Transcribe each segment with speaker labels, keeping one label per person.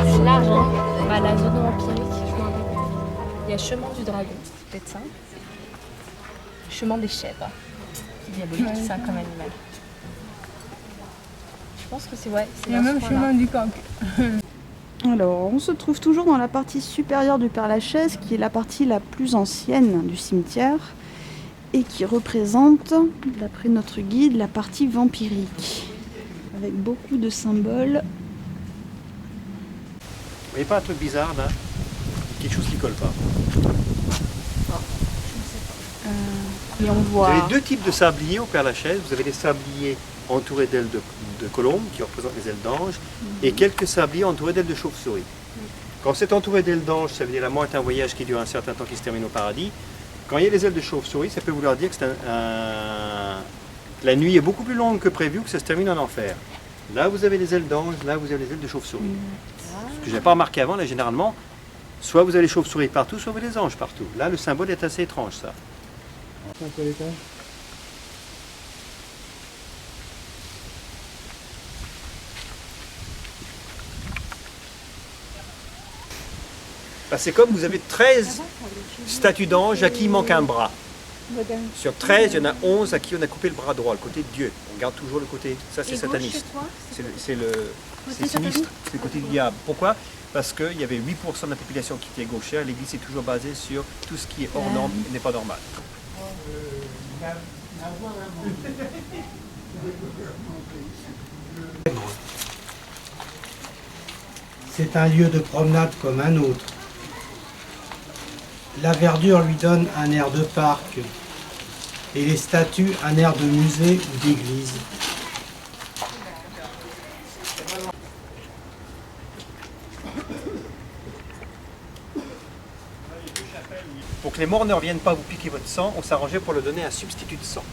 Speaker 1: C'est large, hein. Bah, la zone empirique, je m'en rappelle. Il y a chemin du dragon, peut-être ça. Chemin des chèvres. Diabolique, ça comme animal. Je pense que c'est
Speaker 2: Il y a même chemin du coq.
Speaker 3: Alors, on se trouve toujours dans la partie supérieure du Père-Lachaise, qui est la partie la plus ancienne du cimetière et qui représente, d'après notre guide, la partie vampirique, avec beaucoup de symboles.
Speaker 4: Vous voyez pas un truc bizarre là? Quelque chose qui colle pas.
Speaker 3: Et on
Speaker 4: Vous
Speaker 3: voit...
Speaker 4: avez deux types de sabliers au Père-Lachaise. Vous avez les sabliers entourés d'ailes de colombe, qui représentent les ailes d'ange, et quelques sabliers entourés d'ailes de chauve-souris. Quand c'est entouré d'ailes d'ange, ça veut dire la mort est un voyage qui dure un certain temps, qui se termine au paradis. Quand il y a les ailes de chauve-souris, ça peut vouloir dire que la nuit est beaucoup plus longue que prévu, que ça se termine en enfer. Là, vous avez les ailes d'ange, là, vous avez les ailes de chauve-souris. Ce que je n'ai pas remarqué avant, là, généralement, soit vous avez les chauves-souris partout, soit vous avez les anges partout. Là, le symbole est assez étrange, ça. Bah, c'est comme vous avez 13 statues d'anges à qui il manque un bras. Sur 13, il y en a 11 à qui on a coupé le bras droit, le côté de Dieu. On garde toujours le côté, ça c'est sataniste. C'est sinistre, c'est le côté du diable. Pourquoi? Parce qu'il y avait 8% de la population qui était gauchère, l'église est toujours basée sur tout ce qui est hors norme et n'est pas normal.
Speaker 5: C'est un lieu de promenade comme un autre. La verdure lui donne un air de parc et les statues un air de musée ou d'église.
Speaker 4: Pour que les morts ne reviennent pas vous piquer votre sang, on s'arrangeait pour le donner un substitut de sang.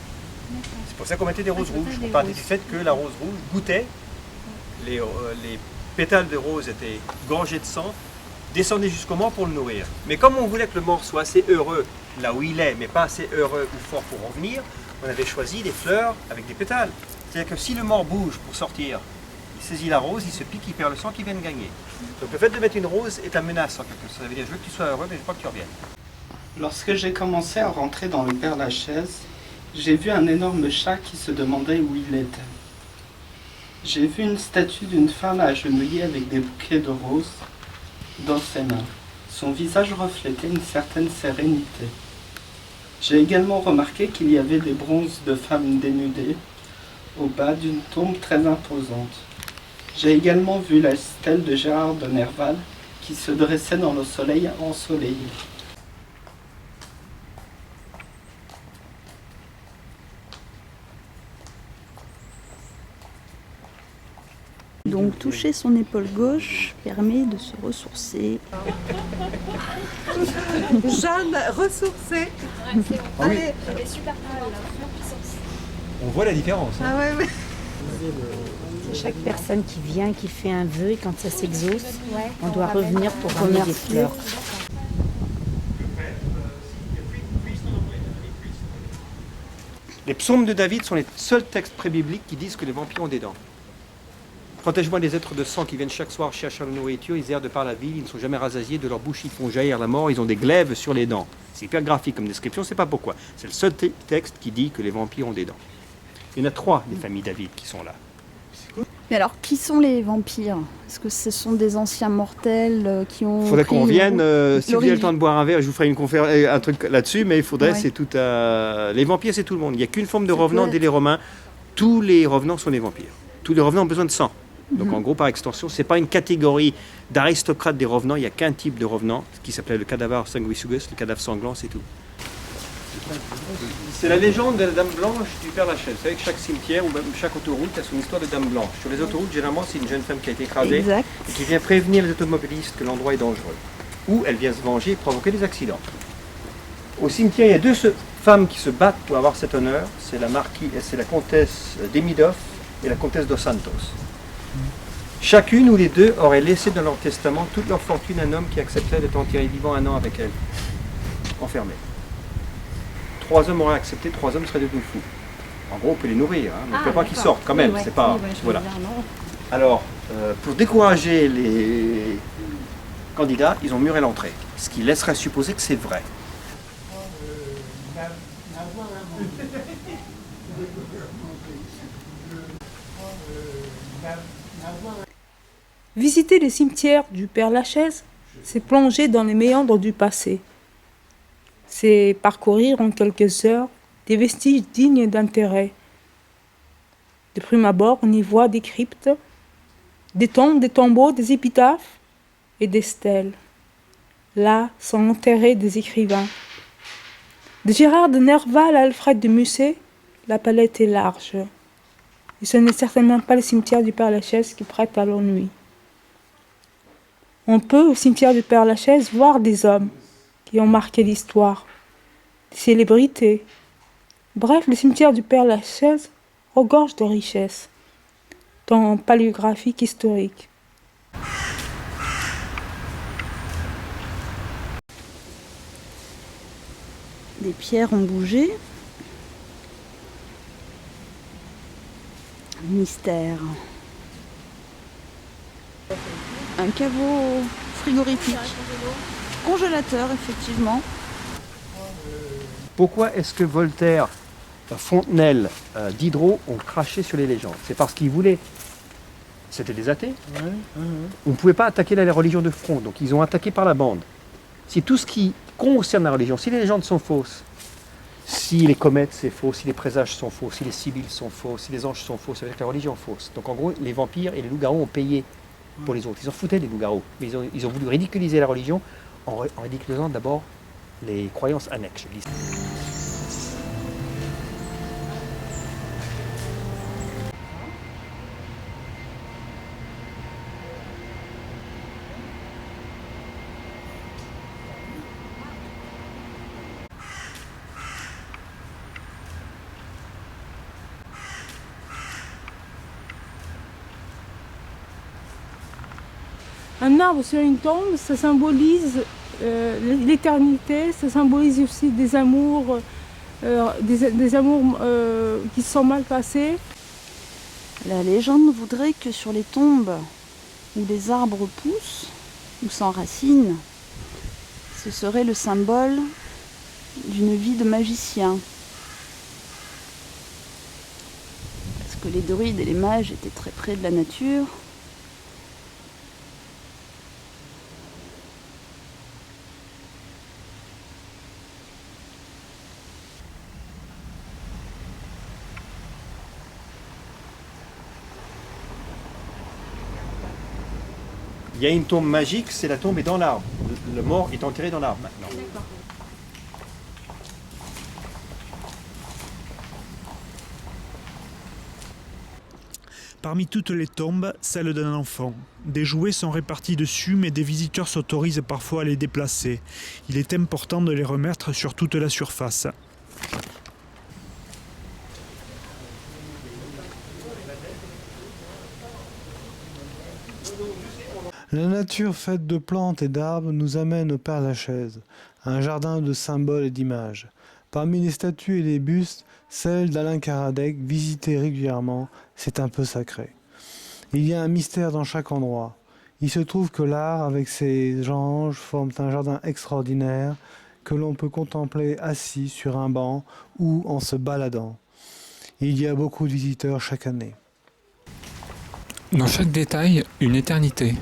Speaker 4: C'est pour ça qu'on mettait des roses rouges. On partait du fait que la rose rouge goûtait, les pétales de rose étaient gorgés de sang, descendaient jusqu'au mort pour le nourrir. Mais comme on voulait que le mort soit assez heureux là où il est, mais pas assez heureux ou fort pour revenir, on avait choisi des fleurs avec des pétales. C'est-à-dire que si le mort bouge pour sortir, il saisit la rose, il se pique, il perd le sang qu'il vient de gagner. Donc le fait de mettre une rose est un menace en quelque sorte. Ça veut dire je veux que tu sois heureux, mais je veux pas que tu reviennes.
Speaker 6: Lorsque j'ai commencé à rentrer dans le Père-Lachaise, j'ai vu un énorme chat qui se demandait où il était. J'ai vu une statue d'une femme agenouillée avec des bouquets de roses dans ses mains. Son visage reflétait une certaine sérénité. J'ai également remarqué qu'il y avait des bronzes de femmes dénudées au bas d'une tombe très imposante. J'ai également vu la stèle de Gérard de Nerval qui se dressait dans le soleil ensoleillé.
Speaker 3: Donc toucher son épaule gauche permet de se ressourcer.
Speaker 7: Jeanne, ressourcée.
Speaker 4: Allez. On voit la différence. Hein.
Speaker 7: Ah ouais.
Speaker 8: Chaque personne qui vient, qui fait un vœu, et quand ça s'exauce, on doit revenir pour ramener des fleurs.
Speaker 4: Les psaumes de David sont les seuls textes pré-bibliques qui disent que les vampires ont des dents. Protège-moi des êtres de sang qui viennent chaque soir chercher la nourriture, ils errent de par la ville, ils ne sont jamais rassasiés, de leur bouche ils font jaillir la mort, ils ont des glaives sur les dents. C'est hyper graphique comme description, c'est pas pourquoi. C'est le seul texte qui dit que les vampires ont des dents. Il y en a 3 des familles David qui sont là.
Speaker 3: Mais alors, qui sont les vampires? Est-ce que ce sont des anciens mortels qui ont...
Speaker 4: Il faudrait qu'on revienne, si vous avez le
Speaker 3: l'origine.
Speaker 4: temps de boire un verre, je vous ferai un truc là-dessus, mais il faudrait,
Speaker 3: Ouais.
Speaker 4: c'est tout à... Les vampires, c'est tout le monde. Il n'y a qu'une forme de revenant dès les Romains. Tous les revenants sont des vampires. Tous les revenants ont besoin de sang. Donc en gros, par extension, ce n'est pas une catégorie d'aristocrates des revenants, il n'y a qu'un type de revenant, qui s'appelait le cadaver sanguisugus, le cadavre sanglant, c'est tout. C'est la légende de la Dame Blanche du Père Lachaise. Vous savez que chaque cimetière ou même chaque autoroute a son histoire de Dame Blanche. Sur les autoroutes, généralement, c'est une jeune femme qui a été écrasée
Speaker 3: Exact.
Speaker 4: et qui vient prévenir les automobilistes que l'endroit est dangereux. Ou elle vient se venger et provoquer des accidents. Au cimetière, il y a deux femmes qui se battent pour avoir cet honneur. C'est la comtesse d'Emidoff et la comtesse dos Santos. Chacune ou les deux auraient laissé dans leur testament toute leur fortune à un homme qui accepterait d'être enterré vivant 1 an avec elle, enfermé. 3 hommes auraient accepté, 3 hommes seraient devenus fous. En gros, on peut les nourrir, hein, mais on ne peut pas qu'ils sortent quand même. C'est pas, voilà. Alors, pour décourager les candidats, ils ont muré l'entrée, ce qui laisserait supposer que c'est vrai.
Speaker 2: Visiter les cimetières du Père Lachaise, c'est plonger dans les méandres du passé. C'est parcourir en quelques heures des vestiges dignes d'intérêt. De prime abord, on y voit des cryptes, des tombes, des tombeaux, des épitaphes et des stèles. Là sont enterrés des écrivains. De Gérard de Nerval à Alfred de Musset, la palette est large. Et ce n'est certainement pas le cimetière du Père Lachaise qui prête à l'ennui. On peut, au cimetière du Père Lachaise, voir des hommes qui ont marqué l'histoire, des célébrités. Bref, le cimetière du Père Lachaise regorge de richesses, tant paléographiques qu'historiques.
Speaker 3: Des pierres ont bougé. Mystère. Un caveau frigorifique. Congélateur, effectivement.
Speaker 4: Pourquoi est-ce que Voltaire, Fontenelle, Diderot ont craché sur les légendes? C'est parce qu'ils voulaient. C'était des athées. On ne pouvait pas attaquer la religion de front, donc ils ont attaqué par la bande. C'est tout ce qui concerne la religion. Si les légendes sont fausses, si les comètes c'est faux, si les présages sont faux, si les sibylles sont faux, si les anges sont faux, ça veut dire que la religion est fausse. Donc en gros, les vampires et les loups-garous ont payé pour les autres. Ils en foutaient des loups-garous. Mais ils ont voulu ridiculiser la religion en ridiculisant d'abord les croyances annexes.
Speaker 2: Un arbre sur une tombe, ça symbolise l'éternité, ça symbolise aussi des amours, qui sont mal passés.
Speaker 3: La légende voudrait que sur les tombes où les arbres poussent ou s'enracinent, ce serait le symbole d'une vie de magicien. Parce que les druides et les mages étaient très près de la nature.
Speaker 4: Il y a une tombe magique, c'est la tombe est dans l'arbre. Le mort est enterré dans l'arbre maintenant.
Speaker 9: Parmi toutes les tombes, celle d'un enfant. Des jouets sont répartis dessus, mais des visiteurs s'autorisent parfois à les déplacer. Il est important de les remettre sur toute la surface.
Speaker 10: La nature faite de plantes et d'arbres nous amène au Père Lachaise, un jardin de symboles et d'images. Parmi les statues et les bustes, celle d'Alain Kardec, visitée régulièrement, c'est un peu sacré. Il y a un mystère dans chaque endroit. Il se trouve que l'art, avec ses anges, forme un jardin extraordinaire que l'on peut contempler assis sur un banc ou en se baladant. Il y a beaucoup de visiteurs chaque année.
Speaker 11: Dans chaque détail, une éternité.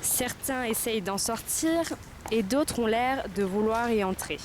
Speaker 12: Certains essayent d'en sortir et d'autres ont l'air de vouloir y entrer.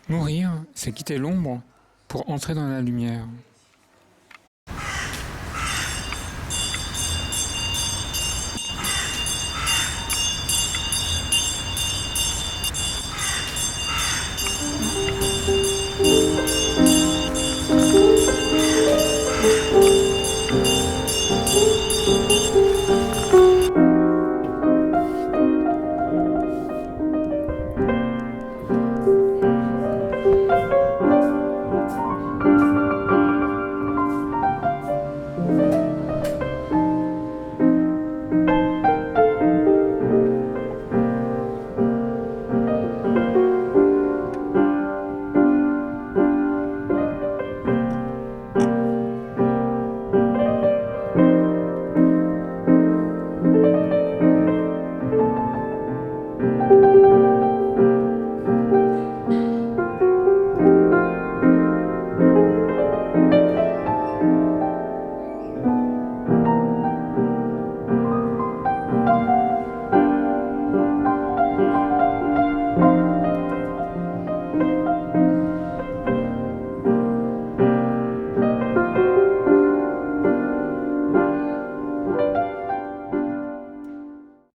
Speaker 11: Mourir, c'est quitter l'ombre pour entrer dans la lumière.